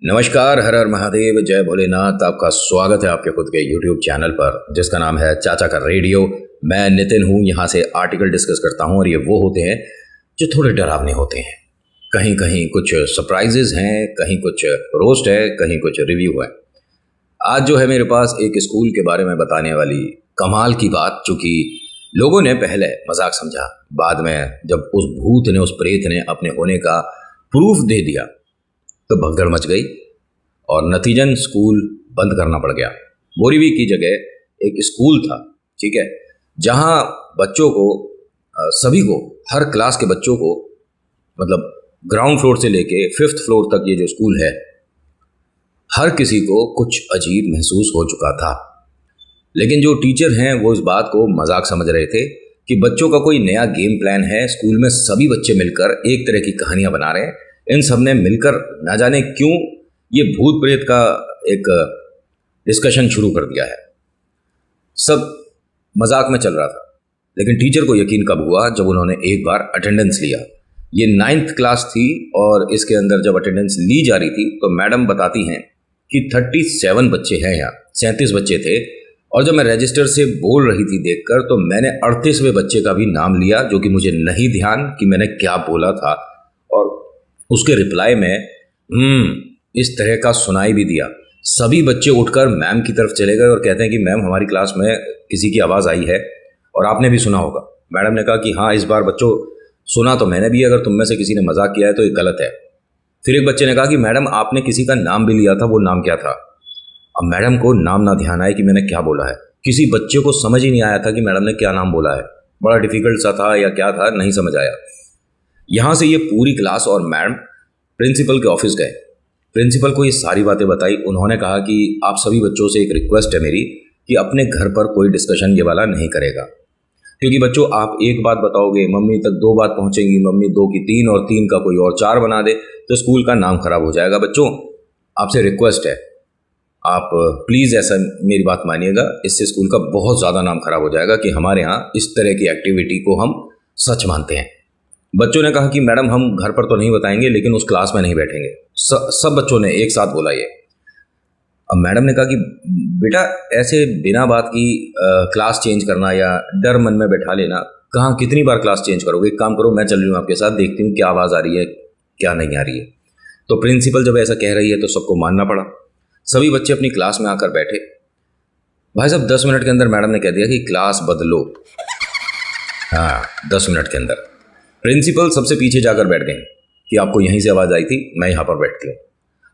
नमस्कार, हर हर महादेव, जय भोलेनाथ। आपका स्वागत है आपके खुद के YouTube चैनल पर जिसका नाम है चाचा का रेडियो। मैं नितिन हूँ, यहाँ से आर्टिकल डिस्कस करता हूँ और ये वो होते हैं जो थोड़े डरावने होते हैं। कहीं कहीं कुछ सरप्राइजेज हैं, कहीं कुछ रोस्ट है, कहीं कुछ रिव्यू है। आज जो है मेरे पास एक स्कूल के बारे में बताने वाली कमाल की बात, चूँकि लोगों ने पहले मजाक समझा, बाद में जब उस भूत ने, उस प्रेत ने अपने होने का प्रूफ दे दिया तो भगदड़ मच गई और नतीजन स्कूल बंद करना पड़ गया। बोरीवली की जगह एक स्कूल था, ठीक है, जहां बच्चों को, सभी को, हर क्लास के बच्चों को, मतलब ग्राउंड फ्लोर से लेके 5th फ्लोर तक ये जो स्कूल है, हर किसी को कुछ अजीब महसूस हो चुका था। लेकिन जो टीचर हैं वो इस बात को मजाक समझ रहे थे कि बच्चों का कोई नया गेम प्लान है, स्कूल में सभी बच्चे मिलकर एक तरह की कहानियां बना रहे हैं। इन सब ने मिलकर ना जाने क्यों ये भूत प्रेत का एक डिस्कशन शुरू कर दिया है। सब मजाक में चल रहा था, लेकिन टीचर को यकीन कब हुआ जब उन्होंने एक बार अटेंडेंस लिया। ये 9th क्लास थी और इसके अंदर जब अटेंडेंस ली जा रही थी तो मैडम बताती हैं कि 37 बच्चे हैं, यहाँ 37 बच्चे थे। और जब मैं रजिस्टर से बोल रही थी देखकर, तो मैंने 38वें बच्चे का भी नाम लिया, जो कि मुझे नहीं ध्यान कि मैंने क्या बोला था। और उसके रिप्लाई में इस तरह का सुनाई भी दिया। सभी बच्चे उठकर मैम की तरफ चले गए और कहते हैं कि मैम, हमारी क्लास में किसी की आवाज़ आई है और आपने भी सुना होगा। मैडम ने कहा कि हाँ, इस बार बच्चों सुना तो मैंने भी, अगर तुम में से किसी ने मजाक किया है तो ये गलत है। फिर एक बच्चे ने कहा कि मैडम, आपने किसी का नाम भी लिया था, वो नाम क्या था? अब मैडम को नाम ना ध्यान आए कि मैंने क्या बोला है। किसी बच्चे को समझ ही नहीं आया था कि मैडम ने क्या नाम बोला है। बड़ा डिफिकल्ट सा था या क्या था, नहीं समझ आया। यहाँ से ये पूरी क्लास और मैडम प्रिंसिपल के ऑफिस गए। प्रिंसिपल को ये सारी बातें बताई। उन्होंने कहा कि आप सभी बच्चों से एक रिक्वेस्ट है मेरी कि अपने घर पर कोई डिस्कशन ये वाला नहीं करेगा, क्योंकि बच्चों आप एक बात बताओगे, मम्मी तक 2 बात पहुंचेंगी, मम्मी 2 की 3 और 3 का कोई और 4 बना दे तो स्कूल का नाम खराब हो जाएगा। बच्चों, आपसे रिक्वेस्ट है, आप प्लीज़ ऐसा मेरी बात मानिएगा, इससे स्कूल का बहुत ज़्यादा नाम खराब हो जाएगा कि हमारे यहाँ इस तरह की एक्टिविटी को हम सच मानते हैं। बच्चों ने कहा कि मैडम, हम घर पर तो नहीं बताएंगे, लेकिन उस क्लास में नहीं बैठेंगे। सब बच्चों ने एक साथ बोला ये। अब मैडम ने कहा कि बेटा, ऐसे बिना बात की क्लास चेंज करना या डर मन में बैठा लेना, कहाँ कितनी बार क्लास चेंज करोगे? एक काम करो, मैं चल रही हूँ आपके साथ, देखती हूँ क्या आवाज़ आ रही है क्या नहीं आ रही है। तो प्रिंसिपल जब ऐसा कह रही है तो सबको मानना पड़ा। सभी बच्चे अपनी क्लास में आकर बैठे। भाई साहब, 10 मिनट के अंदर मैडम ने कह दिया कि क्लास बदलो। हाँ, 10 मिनट के अंदर प्रिंसिपल सबसे पीछे जाकर बैठ गए कि आपको यहीं से आवाज़ आई थी, मैं यहाँ पर बैठती हूँ।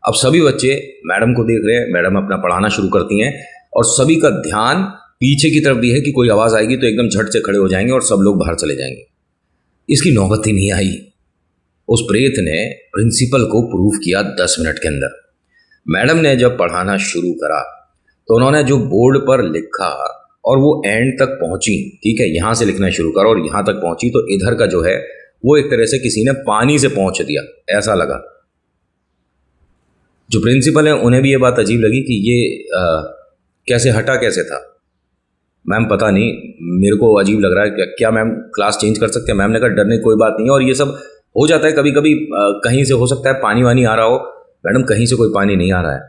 अब सभी बच्चे मैडम को देख रहे हैं, मैडम अपना पढ़ाना शुरू करती हैं और सभी का ध्यान पीछे की तरफ भी है कि कोई आवाज़ आएगी तो एकदम झट से खड़े हो जाएंगे और सब लोग बाहर चले जाएंगे। इसकी नौबत ही नहीं आई। उस प्रेत ने प्रिंसिपल को प्रूफ किया 10 मिनट के अंदर। मैडम ने जब पढ़ाना शुरू करा तो उन्होंने जो बोर्ड पर लिखा और वो एंड तक पहुंची, ठीक है, यहाँ से लिखना शुरू करा और यहाँ तक पहुंची तो इधर का जो है वो एक तरह से किसी ने पानी से पहुंच दिया, ऐसा लगा। जो प्रिंसिपल है उन्हें भी ये बात अजीब लगी कि ये कैसे हटा, कैसे था। मैम, पता नहीं, मेरे को अजीब लग रहा है, क्या मैम क्लास चेंज कर सकते हैं? मैम ने कहा डरने की कोई बात नहीं है, और ये सब हो जाता है कभी कभी, कहीं से हो सकता है पानी वानी आ रहा हो। मैडम, कहीं से कोई पानी नहीं आ रहा है,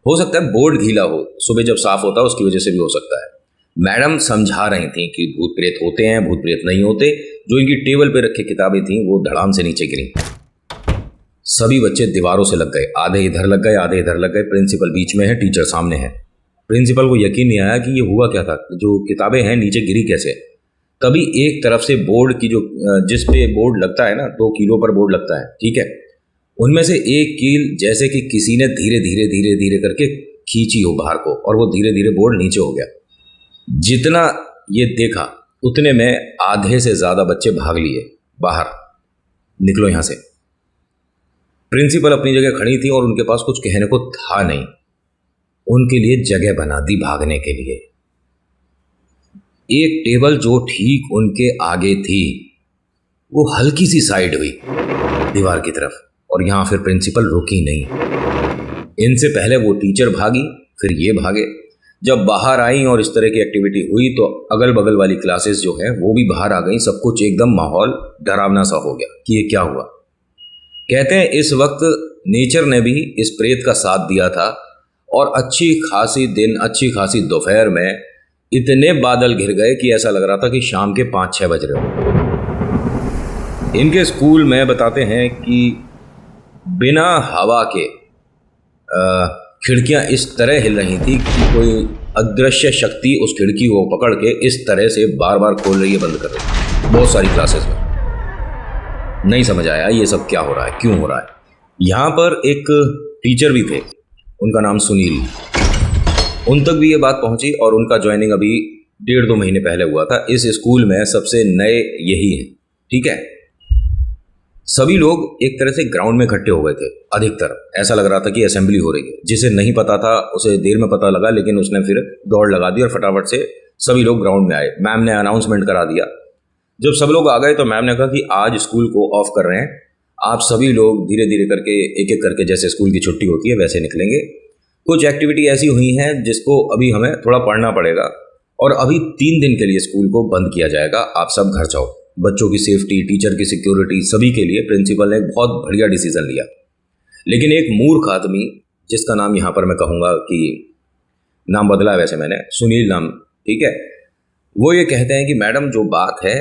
हो सकता है बोर्ड गीला हो, सुबह जब साफ होता है उसकी वजह से भी हो सकता है। मैडम समझा रही थी कि भूत प्रेत होते हैं, भूत प्रेत नहीं होते। जो इनकी टेबल पे रखी किताबें थी वो धड़ाम से नीचे गिरी। सभी बच्चे दीवारों से लग गए, आधे इधर लग गए, आधे इधर लग गए। प्रिंसिपल बीच में है, टीचर सामने है। प्रिंसिपल को यकीन नहीं आया कि ये हुआ क्या था, जो किताबें हैं नीचे गिरी कैसे। तभी एक तरफ से बोर्ड की जो, जिस पे बोर्ड लगता है ना, 2 कीलों पर बोर्ड लगता है, ठीक है, उनमें से एक कील जैसे कि किसी ने धीरे धीरे धीरे धीरे करके खींची हो बाहर को, और वो धीरे धीरे बोर्ड नीचे हो गया। जितना ये देखा उतने में आधे से ज़्यादा बच्चे भाग लिए बाहर, निकलो यहाँ से। प्रिंसिपल अपनी जगह खड़ी थी और उनके पास कुछ कहने को था नहीं। उनके लिए जगह बना दी भागने के लिए। एक टेबल जो ठीक उनके आगे थी वो हल्की सी साइड हुई दीवार की तरफ, और यहाँ फिर प्रिंसिपल रुकी नहीं। इनसे पहले वो टीचर भागी, फिर ये भागे। जब बाहर आई और इस तरह की एक्टिविटी हुई तो अगल बगल वाली क्लासेस जो है वो भी बाहर आ गई। सब कुछ एकदम माहौल डरावना सा हो गया कि ये क्या हुआ। कहते हैं इस वक्त नेचर ने भी इस प्रेत का साथ दिया था और अच्छी खासी दिन, अच्छी खासी दोपहर में इतने बादल घिर गए कि ऐसा लग रहा था कि शाम के 5-6 बज रहे हो। इनके स्कूल में बताते हैं कि बिना हवा के खिड़कियां इस तरह हिल रही थी कि कोई अदृश्य शक्ति उस खिड़की को पकड़ के इस तरह से बार बार खोल रही है, बंद कर रही है। बहुत सारी क्लासेस में नहीं समझ आया ये सब क्या हो रहा है, क्यों हो रहा है। यहाँ पर एक टीचर भी थे, उनका नाम सुनील। उन तक भी ये बात पहुंची और उनका ज्वाइनिंग अभी 1.5-2 महीने पहले हुआ था। इस स्कूल में सबसे नए यही हैं, ठीक है। सभी लोग एक तरह से ग्राउंड में इकट्ठे हो गए थे। अधिकतर ऐसा लग रहा था कि असेंबली हो रही है। जिसे नहीं पता था उसे देर में पता लगा, लेकिन उसने फिर दौड़ लगा दी और फटाफट से सभी लोग ग्राउंड में आए। मैम ने अनाउंसमेंट करा दिया। जब सब लोग आ गए तो मैम ने कहा कि आज स्कूल को ऑफ कर रहे हैं, आप सभी लोग धीरे धीरे करके एक एक करके जैसे स्कूल की छुट्टी होती है वैसे निकलेंगे। कुछ एक्टिविटी ऐसी हुई हैं जिसको अभी हमें थोड़ा पढ़ना पड़ेगा और अभी 3 दिन के लिए स्कूल को बंद किया जाएगा। आप सब घर जाओ। बच्चों की सेफ्टी, टीचर की सिक्योरिटी, सभी के लिए प्रिंसिपल ने एक बहुत बढ़िया डिसीजन लिया। लेकिन एक मूर्ख आदमी, जिसका नाम यहाँ पर मैं कहूँगा कि नाम बदला है वैसे मैंने, सुनील नाम, ठीक है, वो ये कहते हैं कि मैडम जो बात है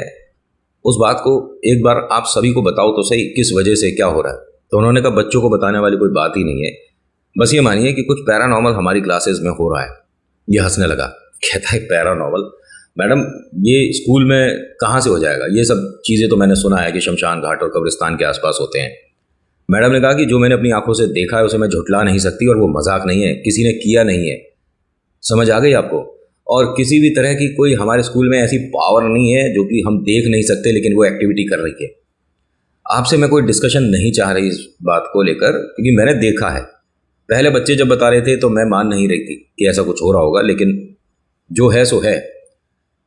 उस बात को एक बार आप सभी को बताओ तो सही, किस वजह से क्या हो रहा है। तो उन्होंने कहा बच्चों को बताने वाली कोई बात ही नहीं है, बस ये मानिए कि कुछ पैरानॉर्मल हमारी क्लासेस में हो रहा है। ये हंसने लगा, कहता है पैरानॉर्मल मैडम, ये स्कूल में कहाँ से हो जाएगा? ये सब चीज़ें तो मैंने सुना है कि शमशान घाट और कब्रिस्तान के आसपास होते हैं। मैडम ने कहा कि जो मैंने अपनी आंखों से देखा है उसे मैं झुठला नहीं सकती और वो मजाक नहीं है, किसी ने किया नहीं है। समझ आ गई आपको? और किसी भी तरह की कोई हमारे स्कूल में ऐसी पावर नहीं है जो कि हम देख नहीं सकते लेकिन वो एक्टिविटी कर रही है। आपसे मैं कोई डिस्कशन नहीं चाह रही इस बात को लेकर, क्योंकि मैंने देखा है। पहले बच्चे जब बता रहे थे तो मैं मान नहीं रही थी कि ऐसा कुछ हो रहा होगा, लेकिन जो है सो है।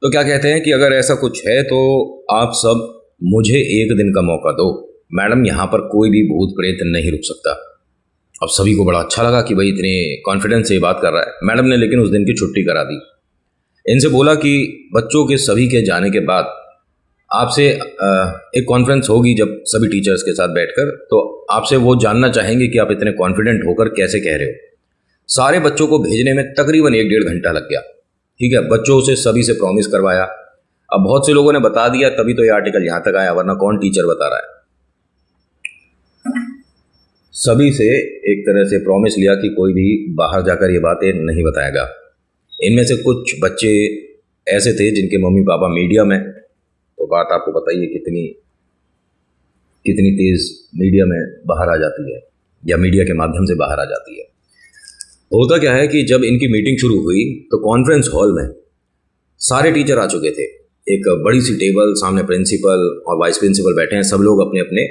तो क्या कहते हैं कि अगर ऐसा कुछ है तो आप सब मुझे 1 दिन का मौका दो। मैडम, यहाँ पर कोई भी भूत प्रेत नहीं रुक सकता। अब सभी को बड़ा अच्छा लगा कि भाई इतने कॉन्फिडेंस से ये बात कर रहा है। मैडम ने लेकिन उस दिन की छुट्टी करा दी। इनसे बोला कि बच्चों के सभी के जाने के बाद आपसे एक कॉन्फ्रेंस होगी जब सभी टीचर्स के साथ बैठकर, तो आपसे वो जानना चाहेंगे कि आप इतने कॉन्फिडेंट होकर कैसे कह रहे हो। सारे बच्चों को भेजने में तकरीबन 1-1.5 घंटा लग गया, ठीक है। बच्चों से सभी से प्रॉमिस करवाया। अब बहुत से लोगों ने बता दिया तभी तो ये आर्टिकल यहाँ तक आया, वरना कौन टीचर बता रहा है। सभी से एक तरह से प्रॉमिस लिया कि कोई भी बाहर जाकर ये बातें नहीं बताएगा। इनमें से कुछ बच्चे ऐसे थे जिनके मम्मी पापा मीडिया में, तो बात आपको बताइए कितनी तेज मीडिया में बाहर आ जाती है या मीडिया के माध्यम से बाहर आ जाती है। होता क्या है कि जब इनकी मीटिंग शुरू हुई तो कॉन्फ्रेंस हॉल में सारे टीचर आ चुके थे। एक बड़ी सी टेबल, सामने प्रिंसिपल और वाइस प्रिंसिपल बैठे हैं। सब लोग अपने अपने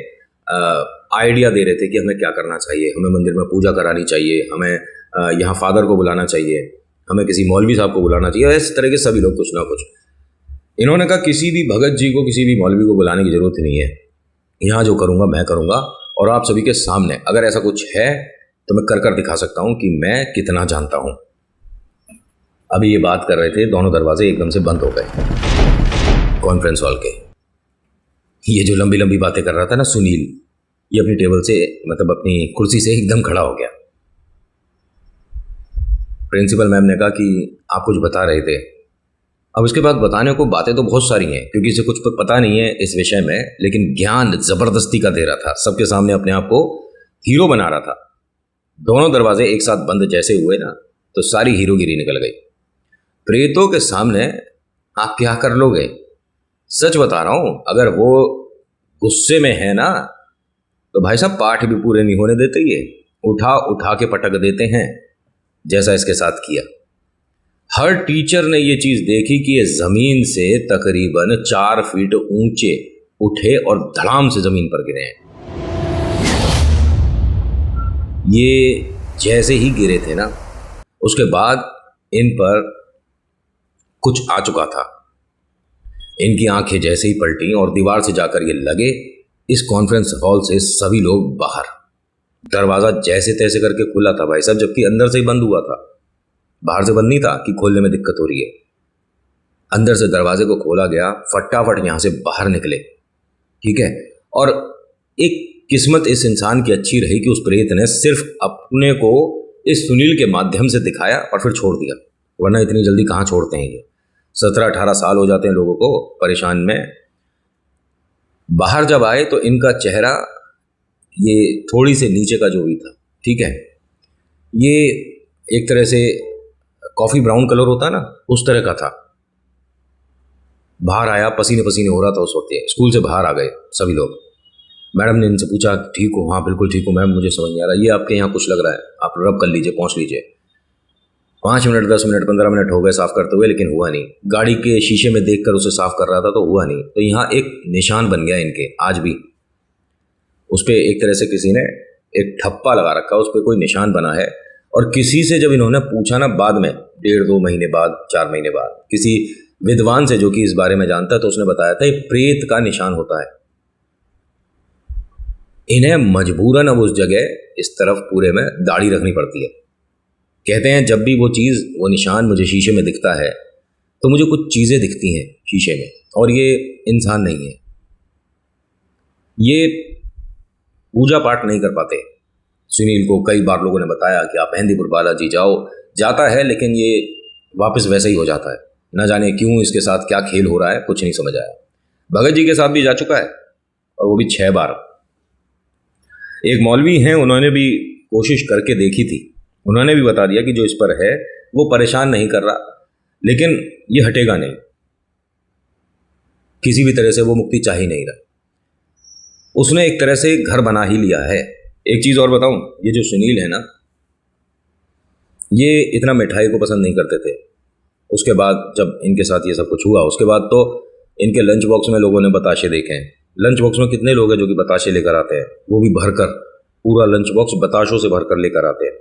आइडिया दे रहे थे कि हमें क्या करना चाहिए। हमें मंदिर में पूजा करानी चाहिए, हमें यहाँ फादर को बुलाना चाहिए, हमें किसी मौलवी साहब को बुलाना चाहिए। इस तरह के सभी लोग कुछ ना कुछ। इन्होंने कहा किसी भी भगत जी को, किसी भी मौलवी को बुलाने की ज़रूरत नहीं है। यहाँ जो करूँगा मैं करूँगा और आप सभी के सामने अगर ऐसा कुछ है तो मैं कर दिखा सकता हूँ कि मैं कितना जानता हूँ। अभी ये बात कर रहे थे, दोनों दरवाजे एकदम से बंद हो गए कॉन्फ्रेंस हॉल के। ये जो लंबी लंबी बातें कर रहा था ना सुनील, ये अपनी टेबल से, मतलब अपनी कुर्सी से एकदम खड़ा हो गया। प्रिंसिपल मैम ने कहा कि आप कुछ बता रहे थे। अब उसके बाद बताने को बातें तो बहुत सारी हैं क्योंकि इसे कुछ पता नहीं है इस विषय में, लेकिन ज्ञान ज़बरदस्ती का दे रहा था। सबके सामने अपने आप को हीरो बना रहा था। दोनों दरवाजे एक साथ बंद जैसे हुए ना तो सारी हीरोगिरी निकल गई। प्रेतों के सामने आप क्या कर लोगे? सच बता रहा हूं, अगर वो गुस्से में है ना तो भाई साहब पाठ भी पूरे नहीं होने देते, ये उठा उठा के पटक देते हैं, जैसा इसके साथ किया। हर टीचर ने ये चीज देखी कि ये जमीन से तकरीबन 4 फीट ऊंचे उठे और धड़ाम से जमीन पर गिरे हैं। ये जैसे ही गिरे थे ना उसके बाद इन पर कुछ आ चुका था। इनकी आंखें जैसे ही पलटी और दीवार से जाकर ये लगे इस कॉन्फ्रेंस हॉल से सभी लोग बाहर। दरवाजा जैसे तैसे करके खुला था भाई साहब, जबकि अंदर से ही बंद हुआ था। बाहर से बंद नहीं था कि खोलने में दिक्कत हो रही है। अंदर से दरवाजे को खोला गया, फटाफट यहां से बाहर निकले, ठीक है। और एक किस्मत इस इंसान की अच्छी रही कि उस प्रेत ने सिर्फ अपने को इस सुनील के माध्यम से दिखाया और फिर छोड़ दिया, वरना इतनी जल्दी कहाँ छोड़ते हैं ये। 17-18 साल हो जाते हैं लोगों को परेशान में। बाहर जब आए तो इनका चेहरा ये थोड़ी से नीचे का जो भी था, ठीक है, ये एक तरह से कॉफ़ी ब्राउन कलर होता है ना, उस तरह का था। बाहर आया, पसीने पसीने हो रहा था उस वक्त। स्कूल से बाहर आ गए सभी लोग। मैडम ने इनसे पूछा, ठीक हो? हाँ बिल्कुल ठीक हूँ मैम, मुझे समझ नहीं आ रहा, ये आपके यहाँ कुछ लग रहा है, आप रब कर लीजिए, पहुँच लीजिए। 5 मिनट 10 मिनट 15 मिनट हो गए साफ़ करते हुए, लेकिन हुआ नहीं। गाड़ी के शीशे में देखकर उसे साफ़ कर रहा था तो हुआ नहीं। तो यहाँ एक निशान बन गया इनके, आज भी उस पर एक तरह से किसी ने एक ठप्पा लगा रखा, उस पर कोई निशान बना है। और किसी से जब इन्होंने पूछा ना, बाद में 1.5-2 महीने बाद, 4 महीने बाद, किसी विद्वान से जो कि इस बारे में जानता है, तो उसने बताया था ये प्रेत का निशान होता है। इन्हें मजबूरन अब उस जगह इस तरफ पूरे में दाढ़ी रखनी पड़ती है। कहते हैं जब भी वो चीज़, वो निशान मुझे शीशे में दिखता है तो मुझे कुछ चीज़ें दिखती हैं शीशे में, और ये इंसान नहीं है। ये पूजा पाठ नहीं कर पाते। सुनील को कई बार लोगों ने बताया कि आप मेहंदीपुर बालाजी जाओ, जाता है लेकिन ये वापस वैसा ही हो जाता है। न जाने क्यों, इसके साथ क्या खेल हो रहा है, कुछ नहीं समझ आया। भगत जी के साथ भी जा चुका है, और वो भी 6 बार। एक मौलवी हैं, उन्होंने भी कोशिश करके देखी थी, उन्होंने भी बता दिया कि जो इस पर है वो परेशान नहीं कर रहा, लेकिन ये हटेगा नहीं, किसी भी तरह से वो मुक्ति चाह ही नहीं रहा। उसने एक तरह से घर बना ही लिया है। एक चीज़ और बताऊं, ये जो सुनील है ना, ये इतना मिठाई को पसंद नहीं करते थे। उसके बाद जब इनके साथ ये सब कुछ हुआ, उसके बाद तो इनके लंच बॉक्स में लोगों ने बताशे देखे हैं। लंच बॉक्स में कितने लोग हैं जो कि बताशे लेकर आते हैं, वो भी भरकर, पूरा लंच बॉक्स बताशों से भरकर लेकर आते हैं।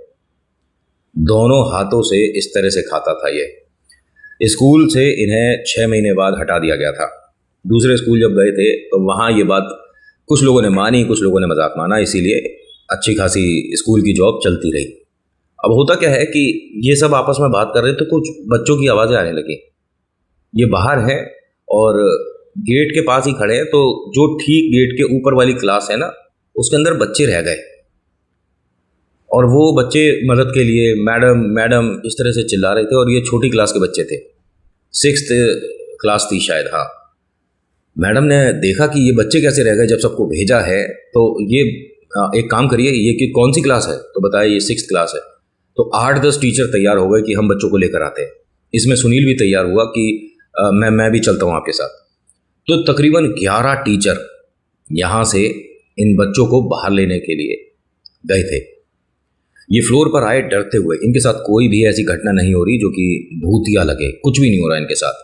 दोनों हाथों से इस तरह से खाता था ये। स्कूल से इन्हें 6 महीने बाद हटा दिया गया था। दूसरे स्कूल जब गए थे तो वहाँ ये बात कुछ लोगों ने मानी, कुछ लोगों ने मजाक माना, इसीलिए अच्छी खासी स्कूल की जॉब चलती रही। अब होता क्या है कि ये सब आपस में बात कर रहे तो कुछ बच्चों की आवाज़ें आने लगी। ये बाहर हैं और गेट के पास ही खड़े हैं, तो जो ठीक गेट के ऊपर वाली क्लास है ना, उसके अंदर बच्चे रह गए, और वो बच्चे मदद के लिए मैडम मैडम इस तरह से चिल्ला रहे थे। और ये छोटी क्लास के बच्चे थे, 6th क्लास थी शायद। हाँ, मैडम ने देखा कि ये बच्चे कैसे रह गए जब सबको भेजा है, तो ये एक काम करिए, ये कि कौन सी क्लास है, तो बताया ये 6th क्लास है। तो 8-10 टीचर तैयार हो गए कि हम बच्चों को लेकर आते हैं। इसमें सुनील भी तैयार हुआ कि मैं भी चलता हूँ आपके साथ। तो तकरीबन 11 टीचर यहाँ से इन बच्चों को बाहर लेने के लिए गए थे। ये फ्लोर पर आए डरते हुए, इनके साथ कोई भी ऐसी घटना नहीं हो रही जो कि भूतिया लगे, कुछ भी नहीं हो रहा इनके साथ।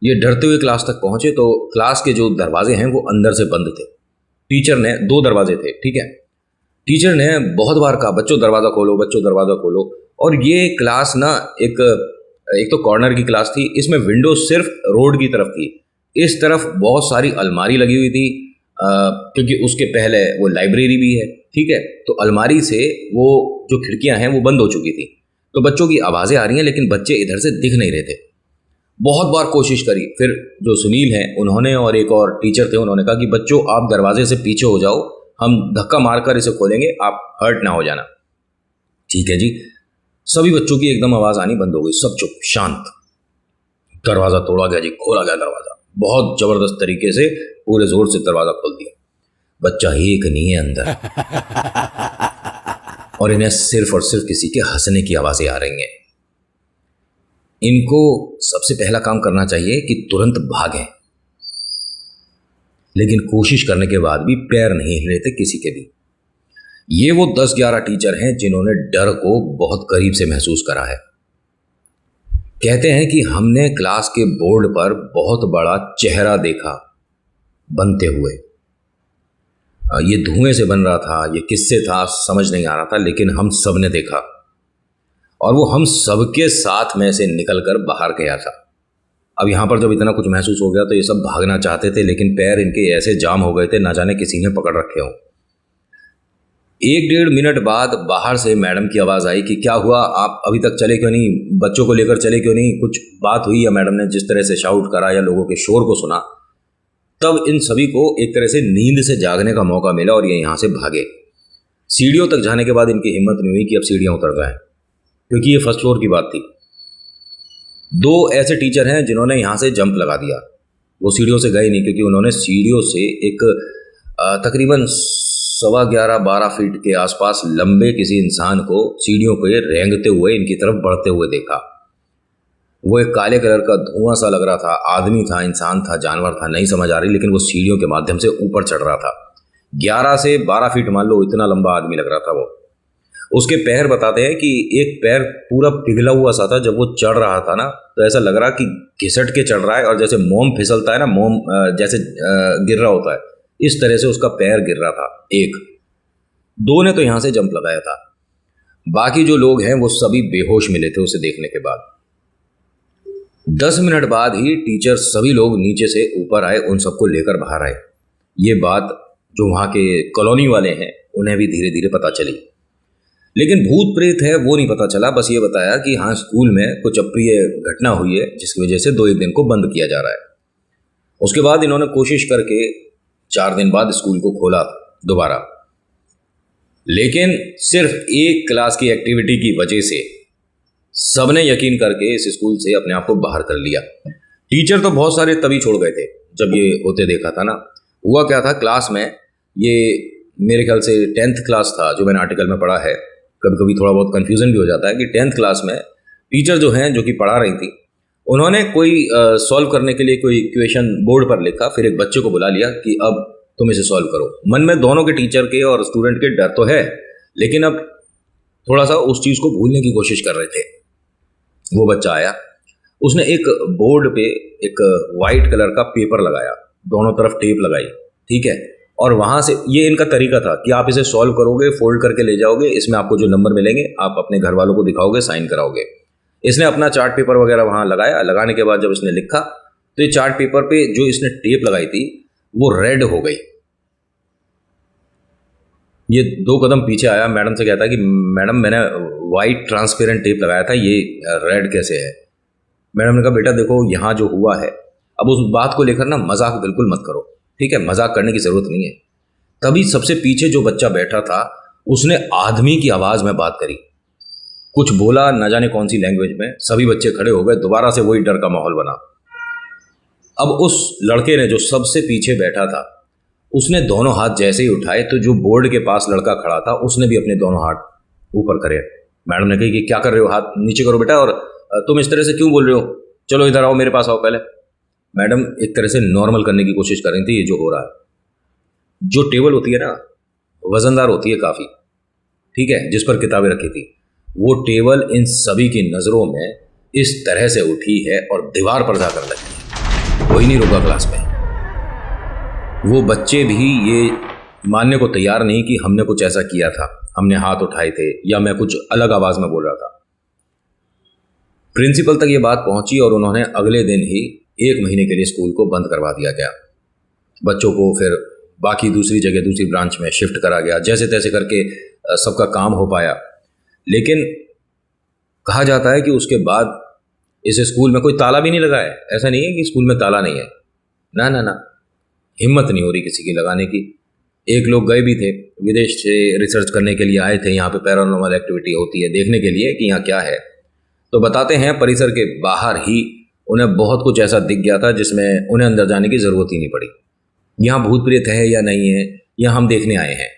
ये डरते हुए क्लास तक पहुंचे तो क्लास के जो दरवाजे हैं वो अंदर से बंद थे। टीचर ने, 2 दरवाजे थे, ठीक है, टीचर ने बहुत बार कहा बच्चों दरवाज़ा खोलो, बच्चों दरवाज़ा खोलो। और ये क्लास ना एक तो कॉर्नर की क्लास थी, इसमें विंडो सिर्फ रोड की तरफ थी। इस तरफ बहुत सारी अलमारी लगी हुई थी, क्योंकि उसके पहले वो लाइब्रेरी भी है, ठीक है। तो अलमारी से वो जो खिड़कियां हैं वो बंद हो चुकी थी। तो बच्चों की आवाज़ें आ रही हैं, लेकिन बच्चे इधर से दिख नहीं रहे थे। बहुत बार कोशिश करी, फिर जो सुनील हैं उन्होंने और एक और टीचर थे, उन्होंने कहा कि बच्चों आप दरवाजे से पीछे हो जाओ, हम धक्का मारकर इसे खोलेंगे, आप हर्ट ना हो जाना। ठीक है जी। सभी बच्चों की एकदम आवाज़ आनी बंद हो गई, सब चुप शांत। दरवाज़ा तोड़ा गया जी, खोला गया दरवाज़ा, बहुत ज़बरदस्त तरीके से पूरे ज़ोर से दरवाज़ा खोल दिया। बच्चा एक नहीं है अंदर, और इन्हें सिर्फ और सिर्फ किसी के हंसने की आवाज़ें आ रही हैं। इनको सबसे पहला काम करना चाहिए कि तुरंत भागें, लेकिन कोशिश करने के बाद भी पैर नहीं हिल रहे थे किसी के भी। ये वो 10-11 टीचर हैं जिन्होंने डर को बहुत करीब से महसूस करा है। कहते हैं कि हमने क्लास के बोर्ड पर बहुत बड़ा चेहरा देखा बनते हुए। ये धुएं से बन रहा था, ये किससे था समझ नहीं आ रहा था, लेकिन हम सब ने देखा, और वो हम सबके साथ में से निकलकर बाहर गया था। अब यहाँ पर जब इतना कुछ महसूस हो गया तो ये सब भागना चाहते थे, लेकिन पैर इनके ऐसे जाम हो गए थे, ना जाने किसी ने पकड़ रखे हों। 1-1.5 मिनट बाद बाहर से मैडम की आवाज़ आई कि क्या हुआ, आप अभी तक चले क्यों नहीं, बच्चों को लेकर चले क्यों नहीं, कुछ बात हुई या मैडम ने जिस तरह से शाउट करा या लोगों के शोर को सुना। तब इन सभी को एक तरह से नींद से जागने का मौका मिला और ये यहाँ से भागे। सीढ़ियों तक जाने के बाद इनकी हिम्मत नहीं हुई कि अब सीढ़ियाँ उतर जाएं, क्योंकि ये फर्स्ट फ्लोर की बात थी। 2 ऐसे टीचर हैं जिन्होंने यहाँ से जंप लगा दिया। वो सीढ़ियों से गए नहीं, क्योंकि उन्होंने सीढ़ियों से एक तकरीबन 11.25-12 फीट के आसपास लंबे किसी इंसान को सीढ़ियों पर रेंगते हुए इनकी तरफ बढ़ते हुए देखा। वो एक काले कलर का धुआं सा लग रहा था, आदमी था, इंसान था, जानवर था, नहीं समझ आ रही, लेकिन वो सीढ़ियों के माध्यम से ऊपर चढ़ रहा था। 11 से 12 फीट मान लो, इतना लंबा आदमी लग रहा था वो। उसके पैर बताते हैं कि एक पैर पूरा पिघला हुआ सा था। जब वो चढ़ रहा था ना, तो ऐसा लग रहा कि घिसट के चढ़ रहा है, और जैसे मोम फिसलता है ना, मोम जैसे गिर रहा होता है, इस तरह से उसका पैर गिर रहा था। 2 ने तो यहाँ से जंप लगाया था। बाकी जो लोग हैं वो सभी बेहोश मिले थे उसे देखने के बाद। 10 मिनट बाद ही टीचर सभी लोग नीचे से ऊपर आए, उन सबको लेकर बाहर आए। ये बात जो वहाँ के कॉलोनी वाले हैं उन्हें भी धीरे धीरे पता चली, लेकिन भूत प्रेत है वो नहीं पता चला। बस ये बताया कि हाँ, स्कूल में कुछ अप्रिय घटना हुई है, जिसकी वजह से 2-1 दिन को बंद किया जा रहा है। उसके बाद इन्होंने कोशिश करके 4 दिन बाद स्कूल को खोला दोबारा, लेकिन सिर्फ एक क्लास की एक्टिविटी की वजह से सबने यकीन करके इस स्कूल से अपने आप को बाहर कर लिया। टीचर तो बहुत सारे तभी छोड़ गए थे जब ये होते देखा था ना। हुआ क्या था, क्लास में ये मेरे ख्याल से 10th क्लास था, जो मैंने आर्टिकल में पढ़ा है। कभी कभी थोड़ा बहुत कन्फ्यूज़न भी हो जाता है कि 10th क्लास में टीचर जो हैं, जो कि पढ़ा रही थी, उन्होंने कोई सॉल्व करने के लिए कोई इक्वेशन बोर्ड पर लिखा। फिर एक बच्चे को बुला लिया कि अब तुम इसे सॉल्व करो। मन में दोनों के, टीचर के और स्टूडेंट के, डर तो है, लेकिन अब थोड़ा सा उस चीज़ को भूलने की कोशिश कर रहे थे। वो बच्चा आया, उसने एक बोर्ड पे एक वाइट कलर का पेपर लगाया, दोनों तरफ टेप लगाई, ठीक है। और वहाँ से ये इनका तरीका था कि आप इसे सॉल्व करोगे, फोल्ड करके ले जाओगे, इसमें आपको जो नंबर मिलेंगे आप अपने घर वालों को दिखाओगे, साइन कराओगे। इसने अपना चार्ट पेपर वगैरह वहाँ लगाया। लगाने के बाद जब इसने लिखा, तो ये चार्ट पेपर पे जो इसने टेप लगाई थी वो रेड हो गई। ये 2 कदम पीछे आया, मैडम से कहता है कि मैडम, मैंने वाइट ट्रांसपेरेंट टेप लगाया था, ये रेड कैसे है? मैडम ने कहा बेटा देखो, यहाँ जो हुआ है, अब उस बात को लेकर ना मजाक बिल्कुल मत करो, ठीक है, मजाक करने की ज़रूरत नहीं है। तभी सबसे पीछे जो बच्चा बैठा था उसने आदमी की आवाज़ में बात करी, कुछ बोला, न जाने कौन सी लैंग्वेज में। सभी बच्चे खड़े हो गए, दोबारा से वही डर का माहौल बना। अब उस लड़के ने, जो सबसे पीछे बैठा था, उसने दोनों हाथ जैसे ही उठाए तो जो बोर्ड के पास लड़का खड़ा था उसने भी अपने दोनों हाथ ऊपर करे। मैडम ने कही कि क्या कर रहे हो, हाथ नीचे करो बेटा, और तुम इस तरह से क्यों बोल रहे हो, चलो इधर आओ, मेरे पास आओ पहले। मैडम एक तरह से नॉर्मल करने की कोशिश कर रही थी ये जो हो रहा है। जो टेबल होती है ना, वजनदार होती है काफ़ी, ठीक है, जिस पर किताबें रखी थी, वो टेबल इन सभी की नज़रों में इस तरह से उठी है और दीवार पर जाकर लगी। कोई नहीं रुका क्लास में। वो बच्चे भी ये मानने को तैयार नहीं कि हमने कुछ ऐसा किया था, हमने हाथ उठाए थे या मैं कुछ अलग आवाज़ में बोल रहा था। प्रिंसिपल तक ये बात पहुंची और उन्होंने अगले दिन ही 1 महीने के लिए स्कूल को बंद करवा दिया गया। बच्चों को फिर बाकी दूसरी जगह, दूसरी ब्रांच में शिफ्ट करा गया। जैसे तैसे करके सबका काम हो पाया, लेकिन कहा जाता है कि उसके बाद इस स्कूल में कोई ताला भी नहीं लगा है। ऐसा नहीं है कि स्कूल में ताला नहीं है, ना ना ना, हिम्मत नहीं हो रही किसी की लगाने की। एक लोग गए भी थे, विदेश से रिसर्च करने के लिए आए थे, यहाँ पे पैरानॉर्मल एक्टिविटी होती है देखने के लिए कि यहाँ क्या है। तो बताते हैं परिसर के बाहर ही उन्हें बहुत कुछ ऐसा दिख गया था जिसमें उन्हें अंदर जाने की ज़रूरत ही नहीं पड़ी। यहाँ भूत प्रेत है या नहीं है, यह हम देखने आए हैं।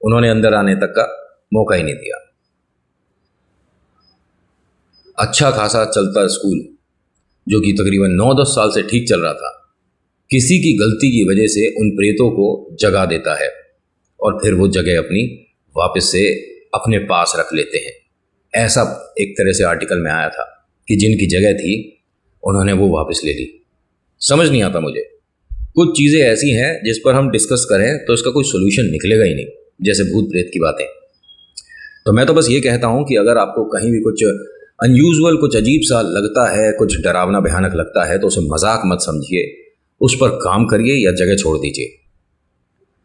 उन्होंने अंदर आने तक का मौका ही नहीं दिया। अच्छा खासा चलता स्कूल, जो कि तकरीबन 9-10 साल से ठीक चल रहा था, किसी की गलती की वजह से उन प्रेतों को जगा देता है और फिर वो जगह अपनी वापस से अपने पास रख लेते हैं। ऐसा एक तरह से आर्टिकल में आया था कि जिनकी जगह थी उन्होंने वो वापस ले ली। समझ नहीं आता मुझे, कुछ चीज़ें ऐसी हैं जिस पर हम डिस्कस करें तो इसका कोई सोल्यूशन निकलेगा ही नहीं, जैसे भूत प्रेत की बातें। तो मैं तो बस ये कहता हूँ कि अगर आपको कहीं भी कुछ अनयूजुअल, कुछ अजीब सा लगता है, कुछ डरावना भयानक लगता है, तो उसे मजाक मत समझिए, उस पर काम करिए या जगह छोड़ दीजिए।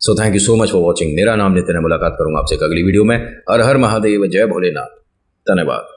So thank you so much for watching. मेरा नाम नितिन है, मुलाकात करूंगा आपसे एक अगली वीडियो में। हर हर महादेव, जय भोलेनाथ, धन्यवाद।